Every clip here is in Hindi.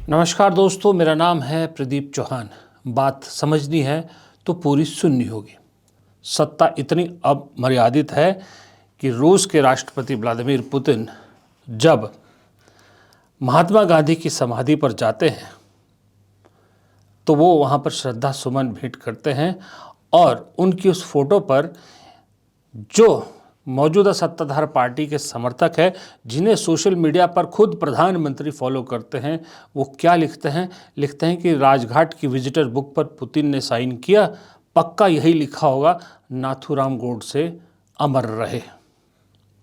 नमस्कार दोस्तों, मेरा नाम है प्रदीप चौहान। बात समझनी है तो पूरी सुननी होगी। सत्ता इतनी अब मर्यादित है कि रूस के राष्ट्रपति व्लादिमीर पुतिन जब महात्मा गांधी की समाधि पर जाते हैं तो वो वहाँ पर श्रद्धा सुमन भेंट करते हैं और उनकी उस फोटो पर जो मौजूदा सत्ताधार पार्टी के समर्थक है, जिन्हें सोशल मीडिया पर खुद प्रधानमंत्री फॉलो करते हैं, वो क्या लिखते हैं कि राजघाट की विजिटर बुक पर पुतिन ने साइन किया, पक्का यही लिखा होगा, नाथूराम गोडसे अमर रहे।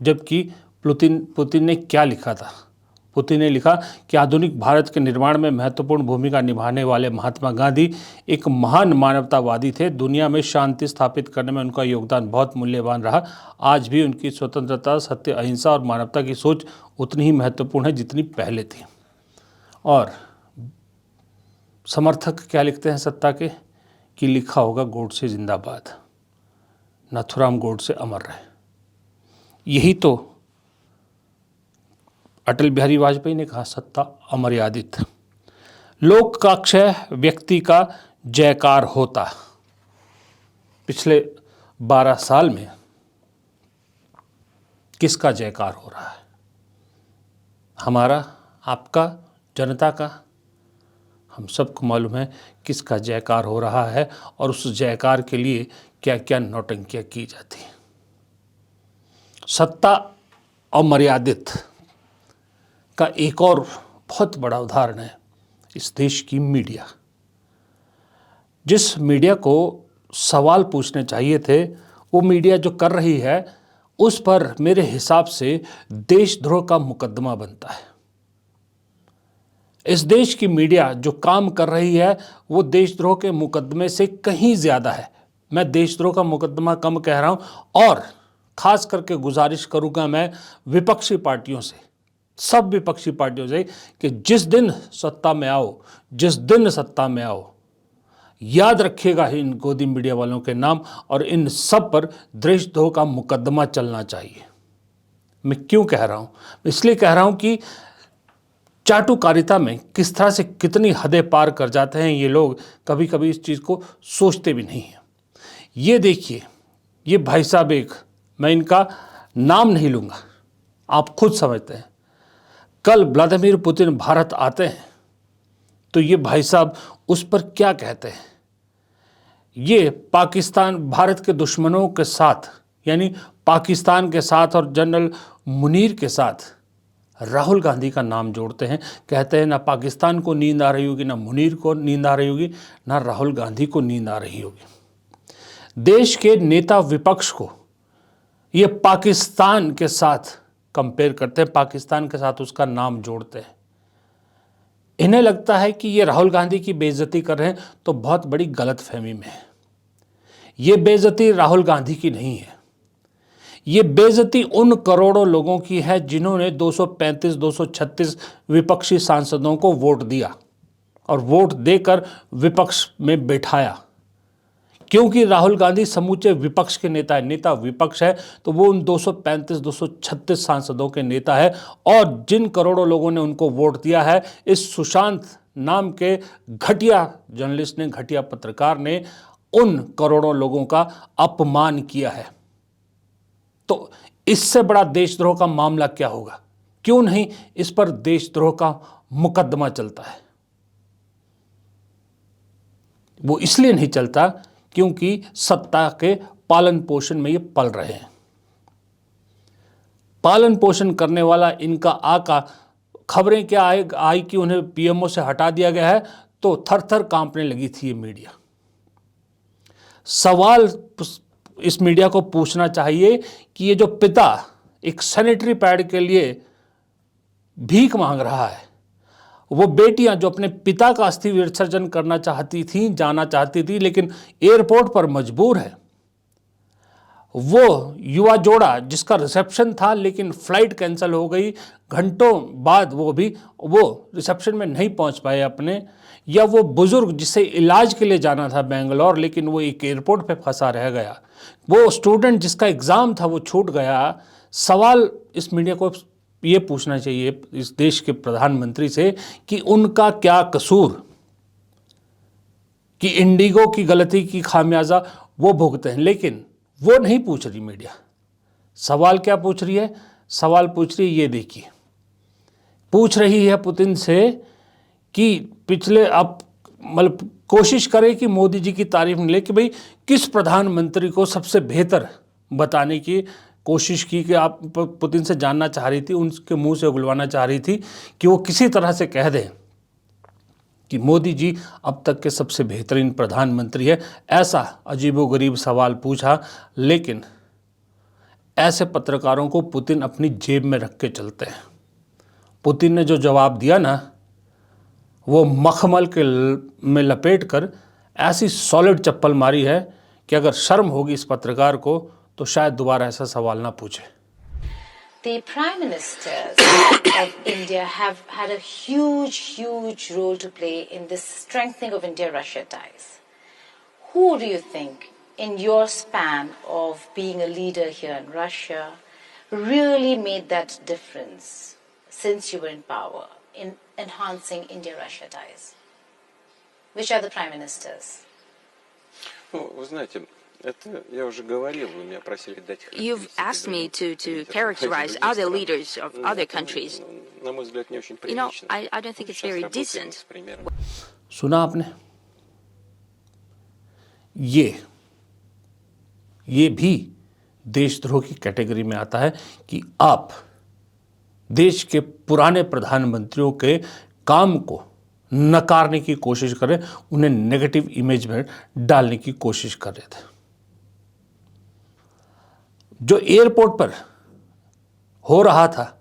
जबकि पुतिन ने क्या लिखा था? पुतिन ने लिखा कि आधुनिक भारत के निर्माण में महत्वपूर्ण भूमिका निभाने वाले महात्मा गांधी एक महान मानवतावादी थे। दुनिया में शांति स्थापित करने में उनका योगदान बहुत मूल्यवान रहा। आज भी उनकी स्वतंत्रता, सत्य, अहिंसा और मानवता की सोच उतनी ही महत्वपूर्ण है जितनी पहले थी। और समर्थक क्या लिखते हैं सत्ता के कि लिखा होगा गोडसे जिंदाबाद, नाथूराम गोडसे अमर रहे। यही तो अटल बिहारी वाजपेयी ने कहा, सत्ता अमर्यादित, लोक का क्षय व्यक्ति का जयकार होता। पिछले 12 साल में किसका जयकार हो रहा है? हमारा, आपका, जनता का? हम सबको मालूम है किसका जयकार हो रहा है और उस जयकार के लिए क्या क्या नौटंकियां की जाती हैं। सत्ता अमर्यादित का एक और बहुत बड़ा उदाहरण है इस देश की मीडिया। जिस मीडिया को सवाल पूछने चाहिए थे, वो मीडिया जो कर रही है उस पर मेरे हिसाब से देशद्रोह का मुकदमा बनता है। इस देश की मीडिया जो काम कर रही है वो देशद्रोह के मुकदमे से कहीं ज़्यादा है। मैं देशद्रोह का मुकदमा कम कह रहा हूँ और ख़ास करके गुजारिश करूँगा मैं विपक्षी पार्टियों से, सब विपक्षी पार्टियों से, कि जिस दिन सत्ता में आओ, याद रखिएगा इन गोदी मीडिया वालों के नाम और इन सब पर देशद्रोह का मुकदमा चलना चाहिए। मैं क्यों कह रहा हूँ? इसलिए कह रहा हूँ कि चाटुकारिता में किस तरह से कितनी हदें पार कर जाते हैं ये लोग, कभी कभी इस चीज़ को सोचते भी नहीं हैं। ये देखिए, ये भाई साहब, एक, मैं इनका नाम नहीं लूँगा, आप खुद समझते हैं। कल व्लादिमीर पुतिन भारत आते हैं तो ये भाई साहब उस पर क्या कहते हैं? ये पाकिस्तान, भारत के दुश्मनों के साथ, यानी पाकिस्तान के साथ और जनरल मुनीर के साथ राहुल गांधी का नाम जोड़ते हैं। कहते हैं ना पाकिस्तान को नींद आ रही होगी, ना मुनीर को नींद आ रही होगी, ना राहुल गांधी को नींद आ रही होगी। देश के नेता विपक्ष को ये पाकिस्तान के साथ कंपेयर करते हैं, पाकिस्तान के साथ उसका नाम जोड़ते हैं। इन्हें लगता है कि ये राहुल गांधी की बेइज्जती कर रहे हैं, तो बहुत बड़ी गलतफहमी में है। ये बेइज्जती राहुल गांधी की नहीं है, ये बेइज्जती उन करोड़ों लोगों की है जिन्होंने 235-236 विपक्षी सांसदों को वोट दिया और वोट देकर विपक्ष में बैठाया। क्योंकि राहुल गांधी समूचे विपक्ष के नेता है, नेता विपक्ष है, तो वो उन 235-236 सांसदों के नेता है। और जिन करोड़ों लोगों ने उनको वोट दिया है, इस सुशांत नाम के घटिया जर्नलिस्ट ने, घटिया पत्रकार ने उन करोड़ों लोगों का अपमान किया है। तो इससे बड़ा देशद्रोह का मामला क्या होगा? क्यों नहीं इस पर देशद्रोह का मुकदमा चलता है? वो इसलिए नहीं चलता क्योंकि सत्ता के पालन पोषण में ये पल रहे हैं। पालन पोषण करने वाला इनका आका, खबरें क्या आई कि उन्हें पीएमओ से हटा दिया गया है, तो थर थर कांपने लगी थी ये मीडिया। सवाल इस मीडिया को पूछना चाहिए कि ये जो पिता एक सैनिटरी पैड के लिए भीख मांग रहा है, वो बेटियां जो अपने पिता का अस्थि विसर्जन करना चाहती थीं, जाना चाहती थी, लेकिन एयरपोर्ट पर मजबूर है, वो युवा जोड़ा जिसका रिसेप्शन था लेकिन फ्लाइट कैंसिल हो गई, घंटों बाद वो रिसेप्शन में नहीं पहुंच पाए अपने, या वो बुजुर्ग जिसे इलाज के लिए जाना था बेंगलोर, लेकिन वो एक एयरपोर्ट पे फंसा रह गया, वो स्टूडेंट जिसका एग्ज़ाम था वो छूट गया। सवाल इस मीडिया को ये पूछना चाहिए इस देश के प्रधानमंत्री से कि उनका क्या कसूर कि इंडिगो की गलती की खामियाजा वो भुगते हैं। लेकिन वो नहीं पूछ रही मीडिया। सवाल क्या पूछ रही है? सवाल पूछ रही है, ये देखिए, पूछ रही है पुतिन से कि पिछले आप मतलब कोशिश करें कि मोदी जी की तारीफ मिले कि भाई किस प्रधानमंत्री को सबसे बेहतर बताने की कोशिश की कि आप पुतिन से जानना चाह रही थी, उनके मुंह से उगलवाना चाह रही थी कि वो किसी तरह से कह दें कि मोदी जी अब तक के सबसे बेहतरीन प्रधानमंत्री है। ऐसा अजीबोगरीब सवाल पूछा, लेकिन ऐसे पत्रकारों को पुतिन अपनी जेब में रख के चलते हैं। पुतिन ने जो जवाब दिया ना, वो मखमल के में लपेट कर ऐसी सॉलिड चप्पल मारी है कि अगर शर्म होगी इस पत्रकार को तो शायद दोबारा ऐसा सवाल ना पूछे। The prime ministers of India have had a huge role to play in this strengthening of India-Russia ties. Who do you think, in your span of being a leader here in Russia, really made that difference since you were in power in enhancing India-Russia ties? Which are the prime ministers? Ну, вы знаете, это я уже говорил, вы меня просили дать. You've asked me to characterize other leaders of other countries. На мой взгляд, не очень You know, прилично. I don't think it's Сейчас very работаем decent. с примером. सुना आपने? ये भी देशद्रोह की कैटेगरी में आता है कि आप देश के पुराने प्रधानमंत्रियों के काम को नकारने की कोशिश करें, उन्हें नेगेटिव इमेज में डालने की कोशिश कर रहे थे। जो एयरपोर्ट पर हो रहा था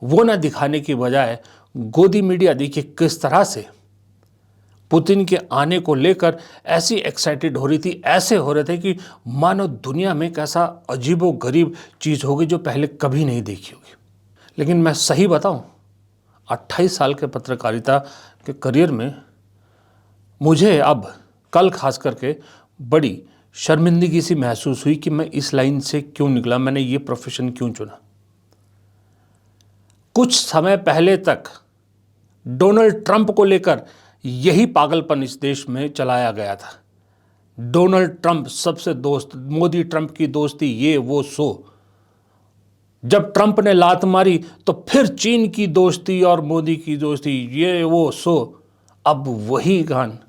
वो ना दिखाने की बजाय गोदी मीडिया देखिए किस तरह से पुतिन के आने को लेकर ऐसी एक्साइटेड हो रही थी, ऐसे हो रहे थे कि मानो दुनिया में कैसा अजीबो गरीब चीज़ होगी जो पहले कभी नहीं देखी होगी। लेकिन मैं सही बताऊं, 28 साल के पत्रकारिता के करियर में मुझे अब कल खास करके बड़ी शर्मिंदगी सी महसूस हुई कि मैं इस लाइन से क्यों निकला, मैंने ये प्रोफेशन क्यों चुना। कुछ समय पहले तक डोनाल्ड ट्रंप को लेकर यही पागलपन इस देश में चलाया गया था। डोनाल्ड ट्रंप सबसे दोस्त, मोदी ट्रंप की दोस्ती, ये वो सो। जब ट्रंप ने लात मारी तो फिर चीन की दोस्ती और मोदी की दोस्ती, ये वो सो। अब वही गान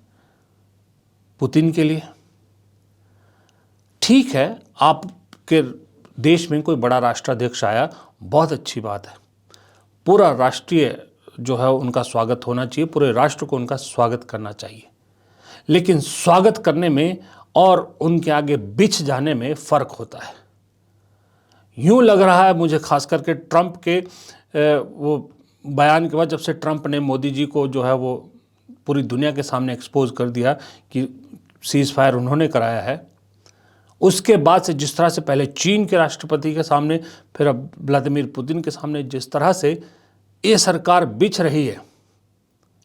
पुतिन के लिए। ठीक है, आपके देश में कोई बड़ा राष्ट्राध्यक्ष आया, बहुत अच्छी बात है, पूरा राष्ट्रीय जो है उनका स्वागत होना चाहिए, पूरे राष्ट्र को उनका स्वागत करना चाहिए। लेकिन स्वागत करने में और उनके आगे बिछ जाने में फ़र्क होता है। यूँ लग रहा है मुझे खास करके ट्रंप के वो बयान के बाद, जब से ट्रंप ने मोदी जी को जो है वो पूरी दुनिया के सामने एक्सपोज कर दिया कि सीज़ फायर उन्होंने कराया है, उसके बाद से जिस तरह से पहले चीन के राष्ट्रपति के सामने, फिर अब व्लादिमीर पुतिन के सामने जिस तरह से ये सरकार बिछ रही है,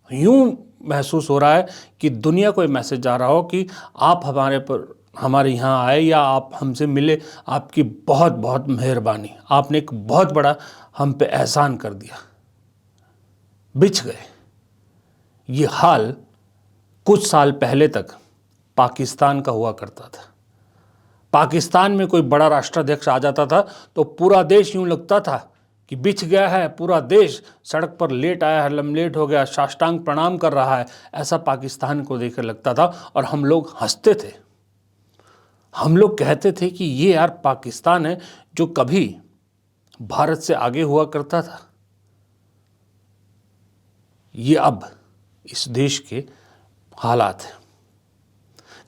यूँ महसूस हो रहा है कि दुनिया को ये मैसेज जा रहा हो कि आप हमारे यहाँ आए या आप हमसे मिले, आपकी बहुत बहुत मेहरबानी, आपने एक बहुत बड़ा हम पे एहसान कर दिया। बिछ गए। ये हाल कुछ साल पहले तक पाकिस्तान का हुआ करता था। पाकिस्तान में कोई बड़ा राष्ट्राध्यक्ष आ जाता था तो पूरा देश यूँ लगता था कि बिछ गया है, पूरा देश सड़क पर लेट आया है, लमलेट हो गया, साष्टांग प्रणाम कर रहा है, ऐसा पाकिस्तान को देखकर लगता था। और हम लोग हंसते थे, हम लोग कहते थे कि ये यार पाकिस्तान है जो कभी भारत से आगे हुआ करता था। ये अब इस देश के हालात हैं।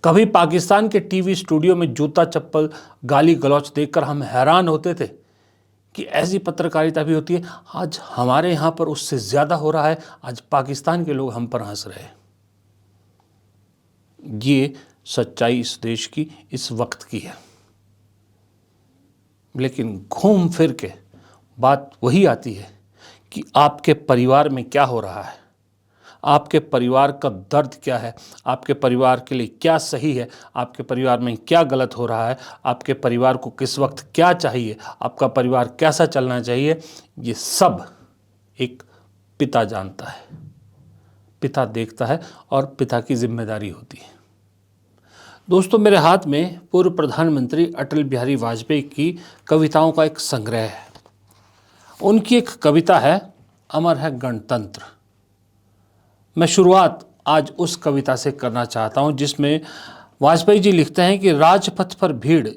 कभी पाकिस्तान के टीवी स्टूडियो में जूता चप्पल गाली गलौच देखकर हम हैरान होते थे कि ऐसी पत्रकारिता भी होती है। आज हमारे यहाँ पर उससे ज़्यादा हो रहा है। आज पाकिस्तान के लोग हम पर हंस रहे हैं। ये सच्चाई इस देश की इस वक्त की है। लेकिन घूम फिर के बात वही आती है कि आपके परिवार में क्या हो रहा है, आपके परिवार का दर्द क्या है, आपके परिवार के लिए क्या सही है, आपके परिवार में क्या गलत हो रहा है, आपके परिवार को किस वक्त क्या चाहिए, आपका परिवार कैसा चलना चाहिए, ये सब एक पिता जानता है, पिता देखता है और पिता की जिम्मेदारी होती है। दोस्तों, मेरे हाथ में पूर्व प्रधानमंत्री अटल बिहारी वाजपेयी की कविताओं का एक संग्रह है। उनकी एक कविता है, अमर है गणतंत्र। मैं शुरुआत आज उस कविता से करना चाहता हूं जिसमें वाजपेयी जी लिखते हैं कि राजपथ पर भीड़,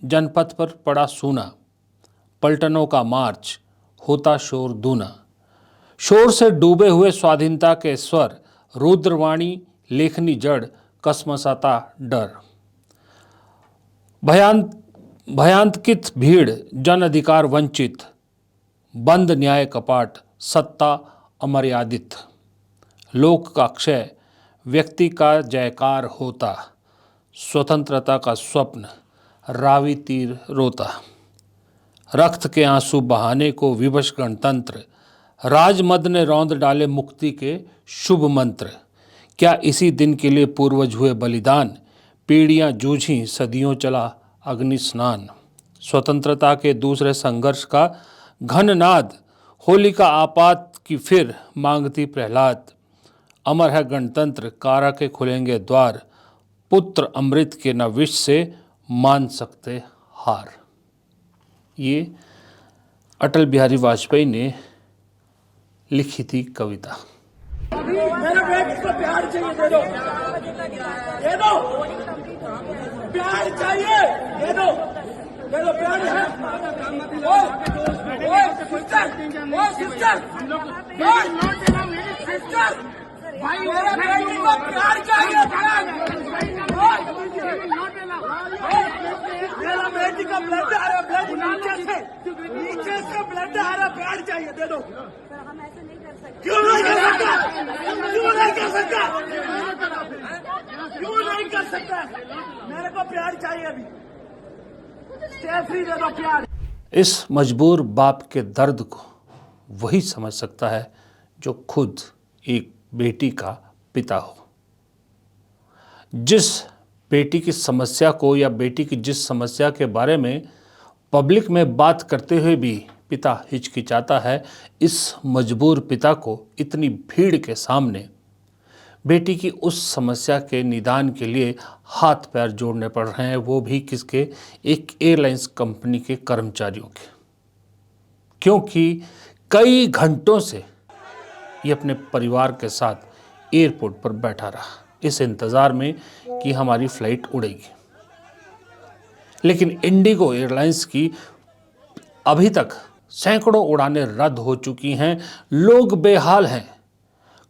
जनपथ पर पड़ा सूना, पलटनों का मार्च, होता शोर दूना, शोर से डूबे हुए स्वाधीनता के स्वर, रुद्रवाणी लेखनी जड़, कसमसाता डर, भयांकित भीड़, जन अधिकार वंचित, बंद न्याय कपाट, सत्ता अमर्यादित, लोक का क्षय, व्यक्ति का जयकार होता, स्वतंत्रता का स्वप्न, रावी तीर रोता, रक्त के आंसू बहाने को विवश गणतंत्र, राजमद ने रौंद डाले मुक्ति के शुभ मंत्र, क्या इसी दिन के लिए पूर्वज हुए बलिदान, पीढ़ियां जूझी सदियों चला अग्नि स्नान, स्वतंत्रता के दूसरे संघर्ष का घन नाद, होलिका आपात की फिर मांगती प्रहलाद, अमर है गणतंत्र, कारा के खुलेंगे द्वार, पुत्र अमृत के न विष से मान सकते हार। ये अटल बिहारी वाजपेयी ने लिखी थी कविता। मेरे बेटे को प्यार चाहिए, दे दो, दे दो, प्यार चाहिए, दे दो, दे दो, प्यार है। ओ सिस्टर, सिस्टर, भाई मेरे बेटे को प्यार चाहिए, मेरा बेटी का ब्लड आ रहा, ब्लड नीचे से ब्लड आ रहा, प्यार चाहिए, दे दो। क्यों नहीं कर सकता? क्यों नहीं कर सकता? क्यों नहीं कर सकता? मेरे को प्यार चाहिए अभी, स्टे फ्री, दे दो प्यार। इस मजबूर बाप के दर्द को वही समझ सकता है जो खुद एक बेटी का पिता हो। जिस बेटी की समस्या को या बेटी की जिस समस्या के बारे में पब्लिक में बात करते हुए भी पिता हिचकिचाता है, इस मजबूर पिता को इतनी भीड़ के सामने बेटी की उस समस्या के निदान के लिए हाथ पैर जोड़ने पड़ रहे हैं, वो भी किसके? एक एयरलाइंस कंपनी के कर्मचारियों के। क्योंकि कई घंटों से ये अपने परिवार के साथ एयरपोर्ट पर बैठा रहा इस इंतज़ार में कि हमारी फ़्लाइट उड़ेगी। लेकिन इंडिगो एयरलाइंस की अभी तक सैकड़ों उड़ानें रद्द हो चुकी हैं, लोग बेहाल हैं।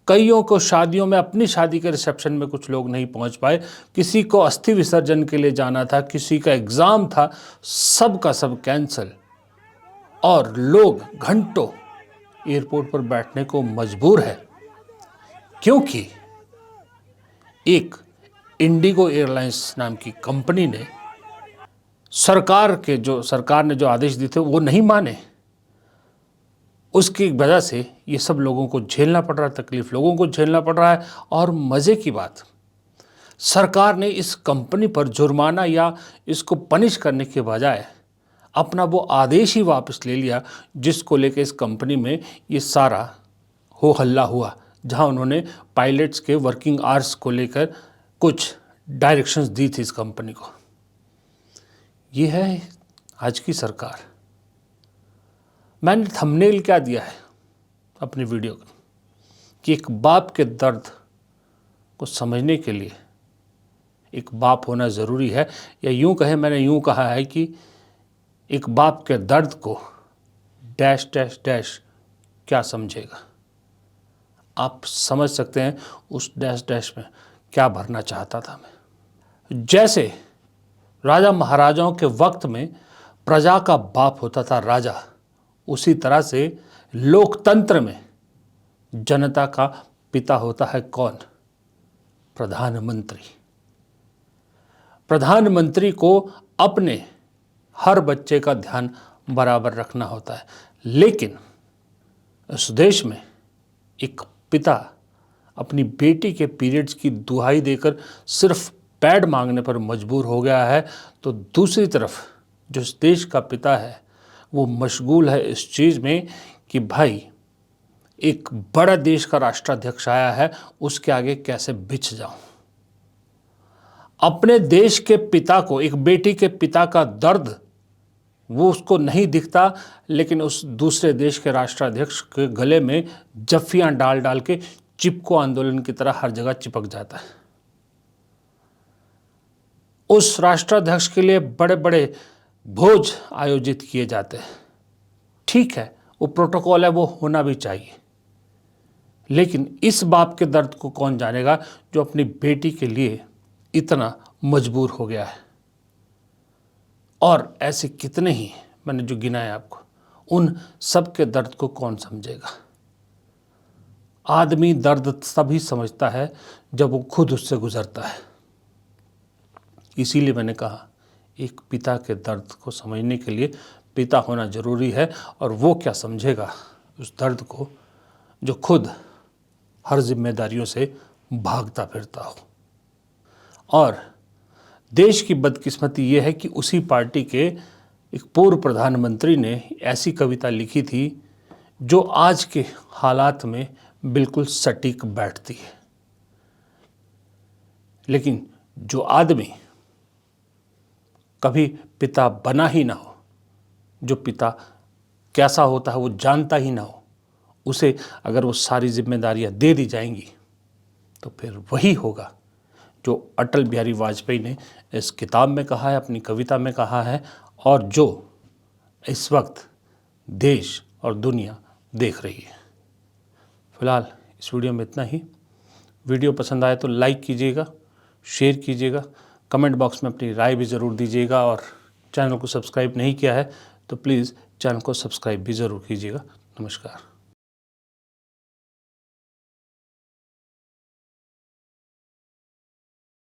कईयों को शादियों में, अपनी शादी के रिसेप्शन में कुछ लोग नहीं पहुंच पाए, किसी को अस्थि विसर्जन के लिए जाना था, किसी का एग्ज़ाम था, सब का सब कैंसिल, और लोग घंटों एयरपोर्ट पर बैठने को मजबूर है क्योंकि एक इंडिगो एयरलाइंस नाम की कंपनी ने सरकार ने जो आदेश दिए थे वो नहीं माने। उसकी वजह से ये सब लोगों को झेलना पड़ रहा है, तकलीफ लोगों को झेलना पड़ रहा है। और मज़े की बात, सरकार ने इस कंपनी पर जुर्माना या इसको पनिश करने के बजाय अपना वो आदेश ही वापस ले लिया जिसको लेकर इस कंपनी में ये सारा हो हल्ला हुआ, जहां उन्होंने पायलट्स के वर्किंग आवर्स को लेकर कुछ डायरेक्शंस दी थी इस कंपनी को। ये है आज की सरकार। मैंने थंबनेल क्या दिया है अपनी वीडियो का कि एक बाप के दर्द को समझने के लिए एक बाप होना ज़रूरी है, या यूँ कहें, मैंने यूँ कहा है कि एक बाप के दर्द को डैश डैश डैश क्या समझेगा। आप समझ सकते हैं उस डैश डैश में क्या भरना चाहता था मैं। जैसे राजा महाराजाओं के वक्त में प्रजा का बाप होता था राजा, उसी तरह से लोकतंत्र में जनता का पिता होता है कौन? प्रधानमंत्री। प्रधानमंत्री को अपने हर बच्चे का ध्यान बराबर रखना होता है, लेकिन इस देश में एक पिता अपनी बेटी के पीरियड्स की दुहाई देकर सिर्फ पैड मांगने पर मजबूर हो गया है, तो दूसरी तरफ जो इस देश का पिता है वो मशगूल है इस चीज़ में कि भाई एक बड़ा देश का राष्ट्राध्यक्ष आया है, उसके आगे कैसे बिछ जाऊं। अपने देश के पिता को, एक बेटी के पिता का दर्द वो उसको नहीं दिखता, लेकिन उस दूसरे देश के राष्ट्राध्यक्ष के गले में जफ्फियां डाल डाल के चिपको आंदोलन की तरह हर जगह चिपक जाता है। उस राष्ट्राध्यक्ष के लिए बड़े बड़े भोज आयोजित किए जाते हैं। ठीक है, वो प्रोटोकॉल है, वो होना भी चाहिए, लेकिन इस बाप के दर्द को कौन जानेगा जो अपनी बेटी के लिए इतना मजबूर हो गया है। और ऐसे कितने ही मैंने जो गिनाए आपको, उन सब के दर्द को कौन समझेगा। आदमी दर्द तभी समझता है जब वो खुद उससे गुजरता है। इसीलिए मैंने कहा एक पिता के दर्द को समझने के लिए पिता होना जरूरी है, और वो क्या समझेगा उस दर्द को जो खुद हर जिम्मेदारियों से भागता फिरता हो। और देश की बदकिस्मती ये है कि उसी पार्टी के एक पूर्व प्रधानमंत्री ने ऐसी कविता लिखी थी जो आज के हालात में बिल्कुल सटीक बैठती है। लेकिन जो आदमी कभी पिता बना ही ना हो, जो पिता कैसा होता है वो जानता ही ना हो, उसे अगर वो सारी जिम्मेदारियां दे दी जाएंगी तो फिर वही होगा जो अटल बिहारी वाजपेयी ने इस किताब में कहा है, अपनी कविता में कहा है, और जो इस वक्त देश और दुनिया देख रही है। फिलहाल इस वीडियो में इतना ही। वीडियो पसंद आए तो लाइक कीजिएगा, शेयर कीजिएगा, कमेंट बॉक्स में अपनी राय भी ज़रूर दीजिएगा, और चैनल को सब्सक्राइब नहीं किया है तो प्लीज़ चैनल को सब्सक्राइब भी ज़रूर कीजिएगा। नमस्कार।